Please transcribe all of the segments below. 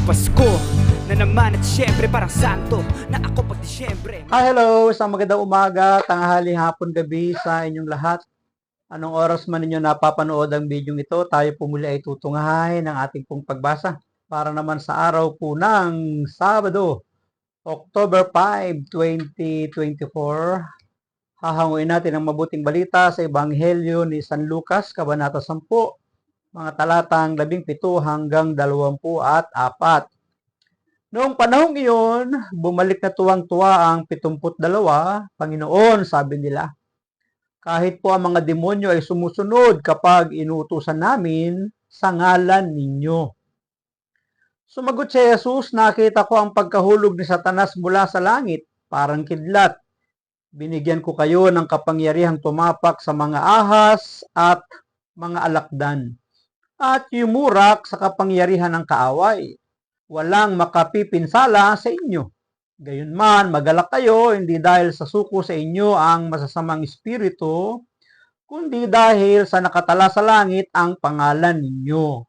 Pasko na naman at syempre parang santo na ako pag Disyembre. Hi, hello! Isang magandang umaga, tanghali, hapon, gabi sa inyong lahat. Anong oras man ninyo napapanood ang video ito, tayo po muli ay tutunghahin ng ating pong pagbasa. Para naman sa araw po ng Sabado, October 5, 2024, hahanguin natin ang mabuting balita sa Ebanghelyo ni San Lucas, Kabanata 10, mga talatang 17 hanggang 24. Noong panahong iyon, bumalik na tuwang-tuwa ang 72, Panginoon, sabi nila. Kahit po ang mga demonyo ay sumusunod kapag inuutusan namin sa ngalan ninyo. Sumagot si Jesus, nakita ko ang pagkahulog ni Satanas mula sa langit, parang kidlat. Binigyan ko kayo ng kapangyarihang tumapak sa mga ahas at mga alakdan, at yumurak sa kapangyarihan ng kaaway. Walang makapipinsala sa inyo. Gayunman, magalak kayo, hindi dahil sa suko sa inyo ang masasamang espiritu, kundi dahil sa nakatala sa langit ang pangalan ninyo.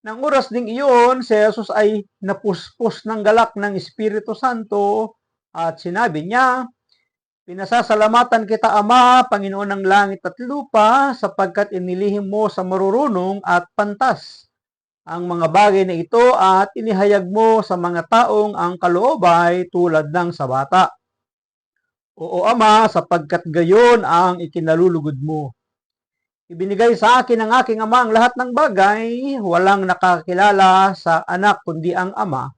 Nang oras ding iyon, si Jesus ay napuspos ng galak ng Espiritu Santo at sinabi niya, "Pinasasalamatan kita, Ama, Panginoon ng langit at lupa, sapagkat inilihim mo sa marurunong at pantas ang mga bagay na ito at inihayag mo sa mga taong ang kaloob-ay tulad ng sa bata. Oo, Ama, sapagkat gayon ang ikinalulugod mo. Ibinigay sa akin ng aking Ama ang lahat ng bagay, walang nakakilala sa anak kundi ang Ama,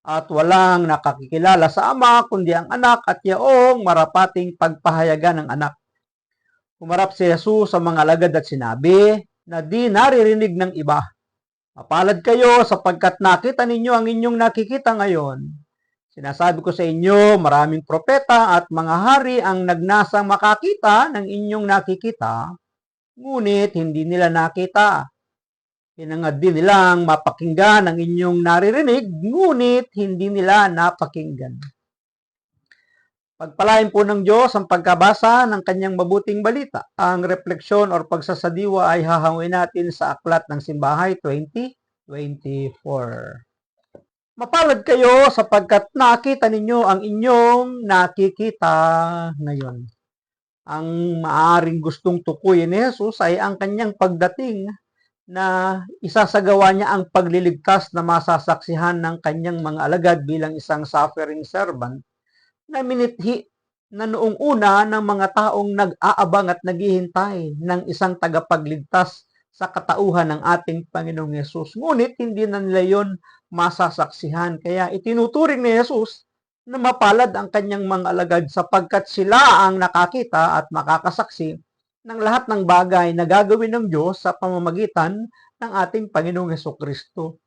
at walang nakakilala sa Ama kundi ang anak at yaong marapating pagpahayagan ng anak." Humarap si Jesus sa mga alagad at sinabi na di naririnig ng iba, "Mapalad kayo sapagkat nakita ninyo ang inyong nakikita ngayon. Sinasabi ko sa inyo, maraming propeta at mga hari ang nagnasang makakita ng inyong nakikita, ngunit hindi nila nakita. Hinangad din nilang mapakinggan ang inyong naririnig, ngunit hindi nila napakinggan." Pagpalain po ng Diyos ang pagkabasa ng kanyang mabuting balita. Ang refleksyon o pagsasadiwa ay hahanguin natin sa Aklat ng Simbahay 2024. Mapalad kayo sapagkat nakita ninyo ang inyong nakikita ngayon. Ang maaaring gustong tukuyin ni Jesus ay ang kanyang pagdating na isasagawa niya ang pagliligtas na masasaksihan ng kanyang mga alagad bilang isang suffering servant na minithi na noong una ng mga taong nag-aabang at naghihintay ng isang tagapagligtas sa katauhan ng ating Panginoong Yesus. Ngunit hindi na nila yon masasaksihan. Kaya itinuturing ni Jesus na mapalad ang kanyang mga alagad sapagkat sila ang nakakita at makakasaksi ng lahat ng bagay na gagawin ng Diyos sa pamamagitan ng ating Panginoong Hesukristo.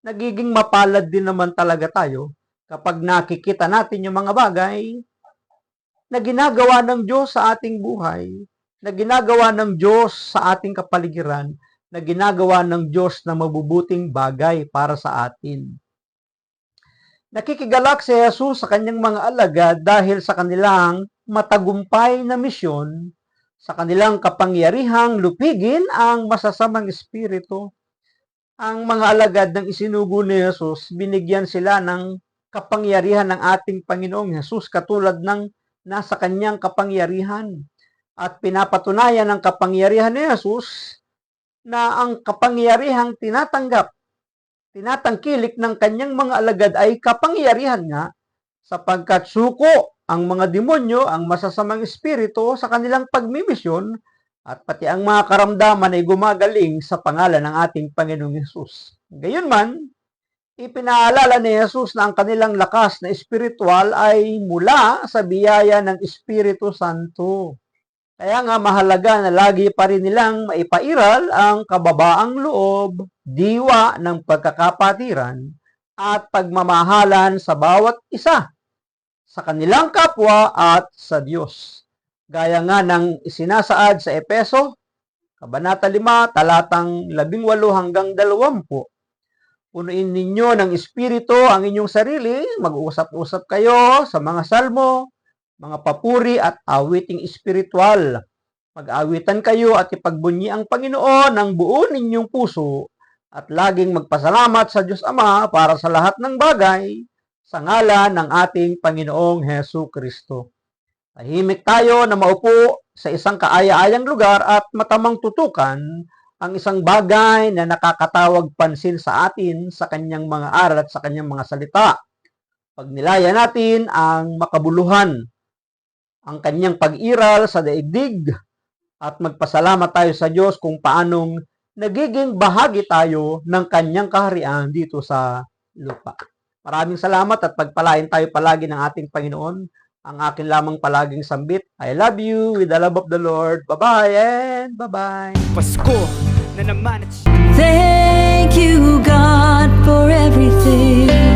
Nagiging mapalad din naman talaga tayo kapag nakikita natin yung mga bagay na ginagawa ng Diyos sa ating buhay, na ginagawa ng Diyos sa ating kapaligiran, na ginagawa ng Diyos na mabubuting bagay para sa atin. Nakikigalak si Jesus sa kanyang mga alagad dahil sa kanilang matagumpay na misyon, sa kanilang kapangyarihang lupigin ang masasamang espiritu. Ang mga alagad ng isinugo ni Jesus, binigyan sila ng kapangyarihan ng ating Panginoong Hesus katulad ng nasa kanyang kapangyarihan. At pinapatunayan ng kapangyarihan ni Hesus na ang kapangyarihang tinatangkilik ng kanyang mga alagad ay kapangyarihan nga sapagkat suko ang mga demonyo, ang masasamang espiritu sa kanilang pagmimisyon at pati ang mga karamdaman ay gumagaling sa pangalan ng ating Panginoong Hesus. Gayunman, ipinaalala ni Jesus na ang kanilang lakas na espiritual ay mula sa biyaya ng Espiritu Santo. Kaya nga mahalaga na lagi pa rin nilang maipairal ang kababaang loob, diwa ng pagkakapatiran at pagmamahalan sa bawat isa, sa kanilang kapwa at sa Diyos. Gaya nga ng isinasaad sa Epeso, Kabanata 5, talatang 18 hanggang 20. Punuin ninyo ng Espiritu ang inyong sarili, mag-uusap-usap kayo sa mga salmo, mga papuri at awiting espiritual. Mag-awitan kayo at ipagbunyi ang Panginoon ng buo ninyong puso at laging magpasalamat sa Diyos Ama para sa lahat ng bagay sa ngalan ng ating Panginoong Hesu Kristo. Tahimik tayo na maupo sa isang kaaya-ayang lugar at matamang tutukan ang isang bagay na nakakatawag pansin sa atin sa kanyang mga aral at sa kanyang mga salita. Pagnilayan natin ang makabuluhan, ang kanyang pag-iral sa daigdig, at magpasalamat tayo sa Diyos kung paanong nagiging bahagi tayo ng kanyang kaharian dito sa lupa. Maraming salamat at pagpalain tayo palagi ng ating Panginoon. Ang akin lamang palaging sambit, I love you with the love of the Lord. Bye-bye and bye-bye. Pasko na naman at Thank you, God, for everything.